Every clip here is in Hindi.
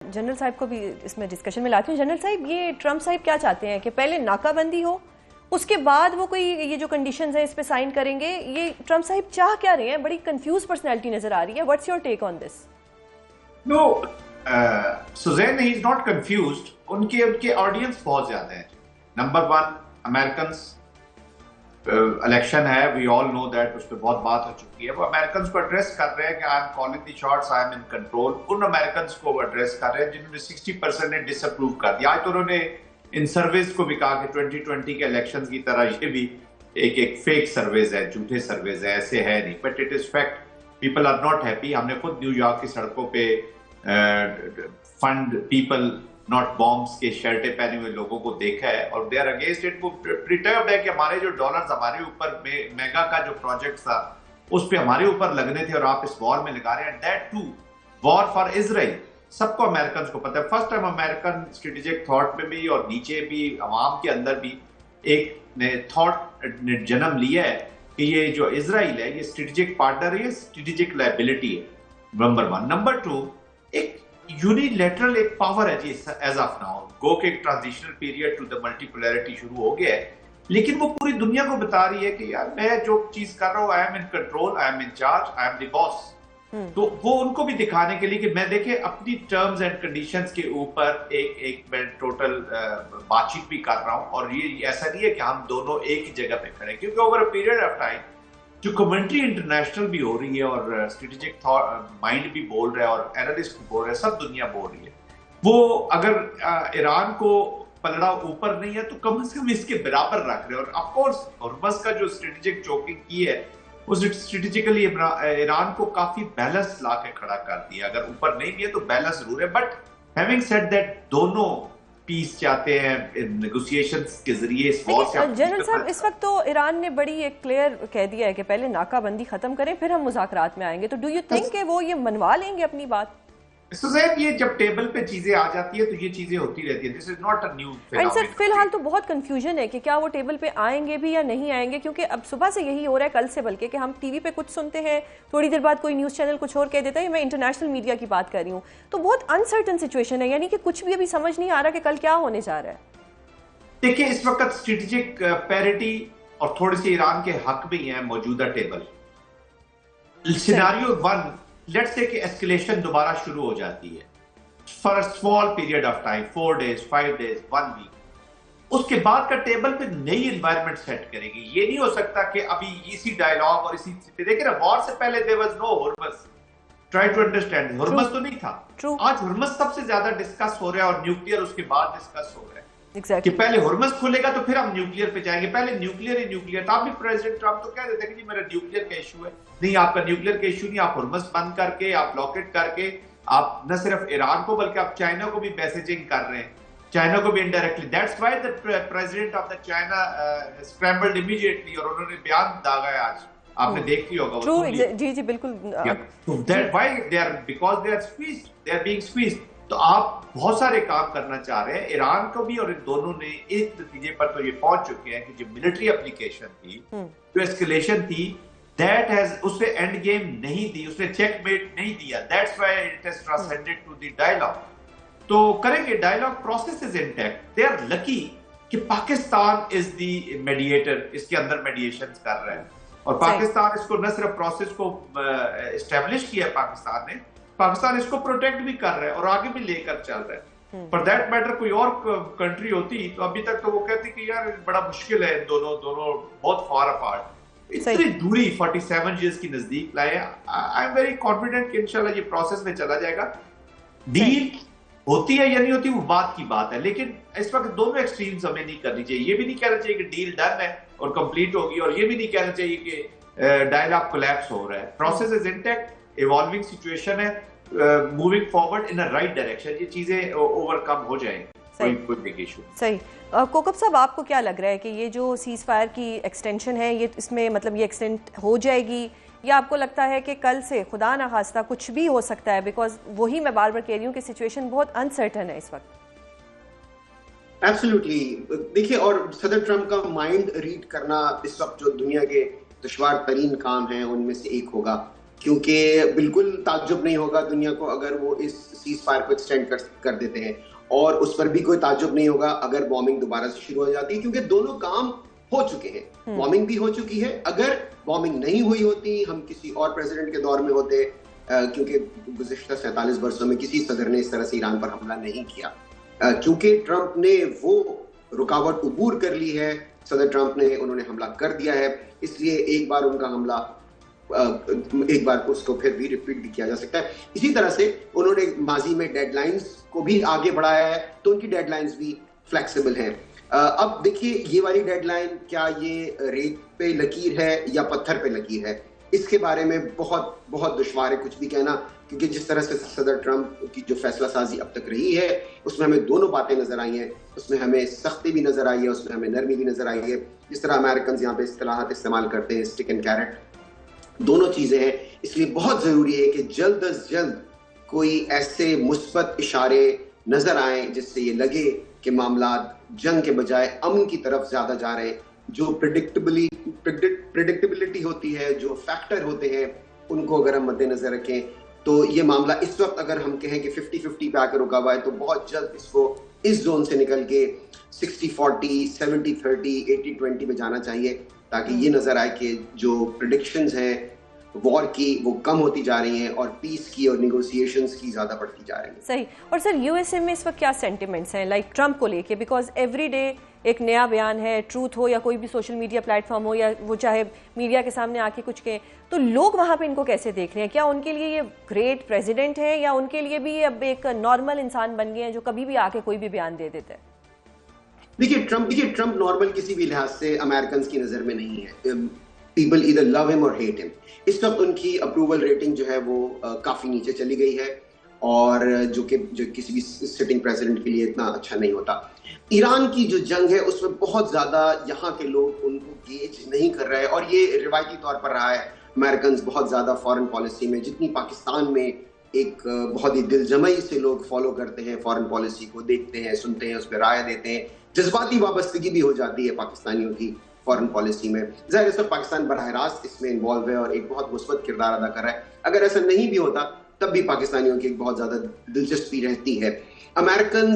जनरल साहब को भी इसमें डिस्कशन में लाती हूँ। जनरल साहब, ये ट्रम्प साहब क्या चाहते हैं कि पहले नाकाबंदी हो, उसके बाद वो कोई ये जो कंडीशंस हैं इस पे साइन करेंगे? ये ट्रम्प साहब चाह क्या रहे हैं? बड़ी कंफ्यूज पर्सनैलिटी नजर आ रही है। What's your take on this? No Suzanne, he is not confused. उनके ऑडियंस बहुत ज्यादा है। नंबर वन, अमेरिकन इलेक्शन है, वी ऑल नो दैट, उस पर बहुत बात हो चुकी है। वो अमेरिकन को एड्रेस कर रहे हैं कि I am calling the shots, I am in control. उन अमेरिकन को एड्रेस कर रहे हैं जिन्होंने 60% ने डिसअप्रूव कर दिया। आज तो उन्होंने इन सर्वेज को भी कहा कि 2020 के इलेक्शन की तरह ये भी एक फेक सर्वेज है, झूठे सर्वेज है, ऐसे है नहीं, but it is fact. People are not happy. हमने खुद न्यूयॉर्क की सड़कों पे फंड पीपल नॉट बॉम्ब्स के शर्टें पहने हुए लोगों को देखा है और दे आर अगेंस्ट इट। वो प्रिटर्ब्ड है कि हमारे जो डॉलर्स हमारे ऊपर मेगा का जो प्रोजेक्ट था उस पे हमारे ऊपर लगने थे और आप इस वॉर में लगा रहे हैं। That too war for Israel. सबको अमेरिकन को पता है। First time American strategic thought में भी और नीचे भी अवाम के अंदर भी एक थॉट ने जन्म लिया है कि ये जो इजराइल है ये स्ट्रेटेजिक पार्टनर है, स्ट्रेटेजिक लायबिलिटी है, नंबर वन। नंबर टू, एक यूनिलैटरल एक पावर है जी एज ऑफ नाउ। गो के transitional period to the multipolarity शुरू हो गया है, लेकिन वो पूरी दुनिया को बता रही है कि यार मैं जो चीज कर रहा हूँ, I am in control, I am in charge, I am the boss. तो वो उनको भी दिखाने के लिए कि मैं देखे अपनी टर्म्स एंड कंडीशंस के ऊपर एक मैं टोटल बातचीत भी कर रहा हूँ। और ये ऐसा नहीं है कि हम दोनों एक ही जगह पे खड़े, क्योंकि over a period of time जो कमेंट्री इंटरनेशनल भी हो रही है और स्ट्रेटेजिक माइंड भी बोल रहा है और एनालिस्ट भी बोल रहे हैं, सब दुनिया बोल रही है, वो अगर ईरान को पलड़ा ऊपर नहीं है तो कम से कम इसके बराबर रख रहे हैं। और ऑफकोर्स हॉर्मज़ का जो स्ट्रेटेजिक चोकिंग की है उस स्ट्रेटेजिकली ईरान को काफी बैलेंस ला के खड़ा कर दिया। अगर ऊपर नहीं भी है तो बैलेंस जरूर है। बट हैविंग सेड दैट, दोनों पीस चाहते हैं नेगोशिएशंस के जरिए इस वॉर से। जनरल साहब, इस वक्त तो ईरान ने बड़ी एक क्लियर कह दिया है कि पहले नाकाबंदी खत्म करें फिर हम मुज़ाकरात में आएंगे। तो डू यू थिंक कि वो ये मनवा लेंगे अपनी बात? ये जब टेबल पे चीजें आ जाती है तो ये चीजें होती रहती है। This is not a new and sir, फिलहाल तो बहुत कंफ्यूजन है कि क्या वो टेबल पे आएंगे भी या नहीं आएंगे, क्योंकि अब सुबह से यही हो रहा है, कल से बल्कि, कि हम टीवी पे कुछ सुनते हैं, थोड़ी देर बाद कोई न्यूज़ चैनल कुछ और कह देता है। मैं इंटरनेशनल मीडिया की बात कर रही हूँ। तो बहुत अनसर्टन सिचुएशन है, यानी कि कुछ भी अभी समझ नहीं आ रहा कि कल क्या होने जा रहा है। देखिए, इस वक्त स्ट्रेटेजिक पैरिटी और थोड़ी सी ईरान के हक भी है मौजूदा table. Scenario one, let's say कि एस्केलेशन दोबारा शुरू हो जाती है for a small period of time, 4 days, 5 days, 1 week, उसके बाद का टेबल पे नई एनवायरनमेंट सेट करेगी। ये नहीं हो सकता कि अभी इसी डायलॉग और इसी देखिए ना, वॉर से पहले there was no Hormuz. Try to understand, Hormuz तो नहीं था। आज हॉर्मज़ सबसे ज्यादा डिस्कस हो रहा है और न्यूक्लियर उसके बाद डिस्कस हो रहा है। Exactly. कि पहले हॉर्मज़ खुलेगा तो फिर हम न्यूक्लियर पे जाएंगे, पहले न्यूक्लियर ही न्यूक्लियर। तो अभी प्रेसिडेंट ट्रम्प तो कह देते हैं कि मेरा न्यूक्लियर का इशू है। नहीं, आपका न्यूक्लियर का इशू नहीं, आप हॉर्मज़ बंद करके, आप ब्लॉकेट करके, आप न सिर्फ ईरान को बल्कि आप चाइना को भी मैसेजिंग कर रहे हैं, चाइना को भी indirectly. That's why the president of the China scrambled immediately, और उन्होंने बयान दागा है आज, आपने देख लिया होगा। ट्रू, जी जी बिल्कुल। That why they are, because they are squeezed, they are being squeezed. तो आप बहुत सारे काम करना चाह रहे हैं, ईरान को भी, और इन दोनों ने इस नतीजे पर तो ये पहुंच चुके हैं कि जो मिलिट्री एप्लीकेशन थी, जो एस्केलेशन थी, दैट हैज, उसने एंड गेम नहीं दी, उसने चेकमेट नहीं दिया। That's why it has transcended to the dialogue. तो करेंगे, dialogue process is intact. They are lucky कि पाकिस्तान इज द मीडिएटर, इसके अंदर मेडिएशन कर रहा है, और पाकिस्तान इसको न सिर्फ प्रोसेस को एस्टेब्लिश किया पाकिस्तान ने, पाकिस्तान इसको प्रोटेक्ट भी कर रहा है और आगे भी लेकर चल रहा है। फॉर दैट मैटर कोई और कंट्री होती तो अभी तक तो वो कहती कि यार बड़ा मुश्किल है, दोनों बहुत फार अपार्ट। इतनी दूरी 47 years की नजदीक लाए। आई एम वेरी कॉन्फिडेंट कि इंशाल्लाह ये प्रोसेस में चला जाएगा। डील होती है या नहीं होती वो बात की बात है, लेकिन इस वक्त दोनों एक्सट्रीम्स हमें नहीं करनी चाहिए। ये भी नहीं कहना चाहिए कि डील डन है और कंप्लीट होगी, और ये भी नहीं कहना चाहिए कि डायलॉग कोलैप्स हो रहा है। Process is intact, evolving situation है, moving forward in a right direction. ये चीजें ओवरकम हो जाएंगी, कोई बिग इशू। सही। कोकब साहब, आपको क्या लग रहा है कि ये जो सीज फायर की एक्सटेंशन है, ये इसमें मतलब ये एक्सटेंड हो जाएगी, या आपको लगता है कि कल से खुदा ना खास्ता कुछ भी हो सकता है? बिकॉज वही मैं बार बार कह रही हूँ कि सिचुएशन बहुत अनसर्टन है इस वक्त। एब्सोल्युटली। देखिए, और सदर ट्रम्प का माइंड रीड करना इस वक्त जो दुनिया के दुश्वार तरीन काम है उनमें से एक होगा। क्योंकि बिल्कुल ताज्जुब नहीं होगा दुनिया को अगर वो इस सीज फायर को एक्सटेंड कर देते हैं, और उस पर भी कोई ताज्जुब नहीं होगा अगर बॉम्बिंग दोबारा से शुरू हो जाती है, क्योंकि दोनों काम हो चुके हैं। बॉम्बिंग भी हो चुकी है। अगर बॉम्बिंग नहीं हुई होती, हम किसी और प्रेसिडेंट के दौर में होते, क्योंकि गुज़िश्ता 47 वर्षों में किसी सदर ने इस तरह से ईरान पर हमला नहीं किया। क्योंकि ट्रंप ने वो रुकावट अबूर कर ली है, सदर ट्रंप ने, उन्होंने हमला कर दिया है, इसलिए एक बार उनका हमला एक बार उसको फिर भी रिपीट भी किया जा सकता है। इसी तरह से उन्होंने माजी में डेडलाइंस को भी आगे बढ़ाया है, तो उनकी डेडलाइंस भी फ्लेक्सिबल हैं। अब देखिए, ये वाली डेडलाइन क्या ये रेत पे लकीर है या पत्थर पे लकीर है, इसके बारे में बहुत बहुत दुश्वार है कुछ भी कहना, क्योंकि जिस तरह से सदर ट्रंप की जो फैसला साजी अब तक रही है उसमें हमें दोनों बातें नजर आई हैं। उसमें हमें सख्ती भी नजर आई है, उसमें हमें नरमी भी नजर आई है। जिस तरह अमेरिकन यहाँ पे इस्तिलाहात इस्तेमाल करते हैं, स्टिक एंड कैरेट, दोनों चीजें हैं। इसलिए बहुत जरूरी है कि जल्द अज जल्द कोई ऐसे मुस्बत इशारे नजर आए जिससे ये लगे कि मामला जंग के बजाय अमन की तरफ ज्यादा जा रहे हैं। जो प्रेडिक्टेबिलिटी होती है, जो फैक्टर होते हैं, उनको अगर हम मद्देनजर रखें तो ये मामला इस वक्त अगर हम कहें कि 50-50 पे आकर रुका हुआ है, तो बहुत जल्द इसको इस जोन से निकल के 60-40, 70-30, 80-20 में जाना चाहिए, ताकि ये नजर आए कि जो प्रेडिक्शंस हैं वॉर की वो कम होती जा रही हैं और पीस की और निगोशिएशंस की ज्यादा बढ़ती जा रही हैं। सही। और सर, यूएसए में इस वक्त क्या सेंटिमेंट्स हैं लाइक ट्रंप को लेके? बिकॉज एवरी डे एक नया बयान है, ट्रूथ हो या कोई भी सोशल मीडिया प्लेटफॉर्म हो या वो चाहे मीडिया के सामने आके कुछ कहें, तो लोग वहां पे इनको कैसे देख रहे हैं? क्या उनके लिए ये ग्रेट प्रेसिडेंट है या उनके लिए भी अब एक नॉर्मल इंसान बन गए हैं जो कभी भी आके कोई भी बयान दे देते हैं? देखिए, ट्रंप नॉर्मल किसी भी लिहाज से अमेरिकन की नजर में नहीं है। पीपल ईदर लव हिम और हेट हिम। इस वक्त उनकी अप्रूवल रेटिंग जो है वो काफी नीचे चली गई है, और जो किसी भी सिटिंग प्रेसिडेंट के लिए इतना अच्छा नहीं होता। ईरान की जो जंग है उसमें बहुत ज्यादा यहाँ के लोग उनको गेज नहीं कर रहे हैं, और ये रिवायती तौर पर रहा है। अमेरिकन बहुत ज्यादा फॉरेन पॉलिसी में, जितनी पाकिस्तान में एक बहुत ही दिलजमई से लोग फॉलो करते हैं फॉरेन पॉलिसी को, देखते हैं, सुनते हैं, उस पर राय देते हैं, जज्बाती वाबस्तगी भी हो जाती है पाकिस्तानियों की फॉरेन पॉलिसी में। जाहिर है, सब पाकिस्तान बराह रास्त इसमें इन्वॉल्व है और एक बहुत मुस्बत किरदार अदा कर रहा है। अगर ऐसा नहीं भी होता तब भी पाकिस्तानियों की एक बहुत ज्यादा दिलचस्पी रहती है। अमेरिकन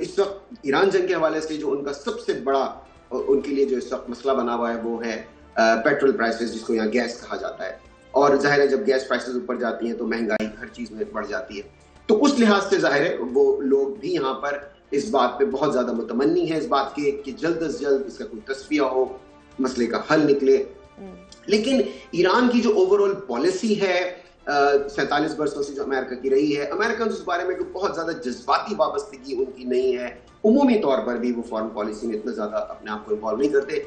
इस वक्त ईरान जंग के हवाले से जो उनका सबसे बड़ा उनके लिए जो इस वक्त मसला बना हुआ है वो है पेट्रोल प्राइसेस, जिसको यहाँ गैस कहा जाता है। और जाहिर है, जब गैस प्राइसेस ऊपर जाती हैं तो महंगाई हर चीज में बढ़ जाती है। तो उस लिहाज से जाहिर है वो लोग भी यहाँ पर इस बात पे बहुत ज्यादा मुतमन्नी है, इस बात के कि जल्द अज जल्द इसका कोई तस्फिया हो, मसले का हल निकले। लेकिन ईरान की जो ओवरऑल पॉलिसी है 47 वर्षों से जो अमेरिका की रही है, अमेरिकन उस बारे में बहुत ज्यादा जज्बाती वाबस्तगी उनकी नहीं है। उमूमी तौर पर भी वो फॉरेन पॉलिसी में इतना ज्यादा अपने आप को इन्वॉल्व नहीं करते।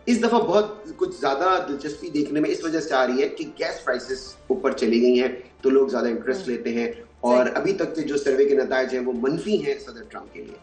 इस दफा बहुत कुछ ज्यादा दिलचस्पी देखने में इस वजह से आ रही है कि गैस प्राइसेस ऊपर चली गई हैं, तो लोग ज्यादा इंटरेस्ट लेते हैं, और अभी तक के जो सर्वे के नतीजे हैं वो मनफी हैं सदर ट्रंप के लिए।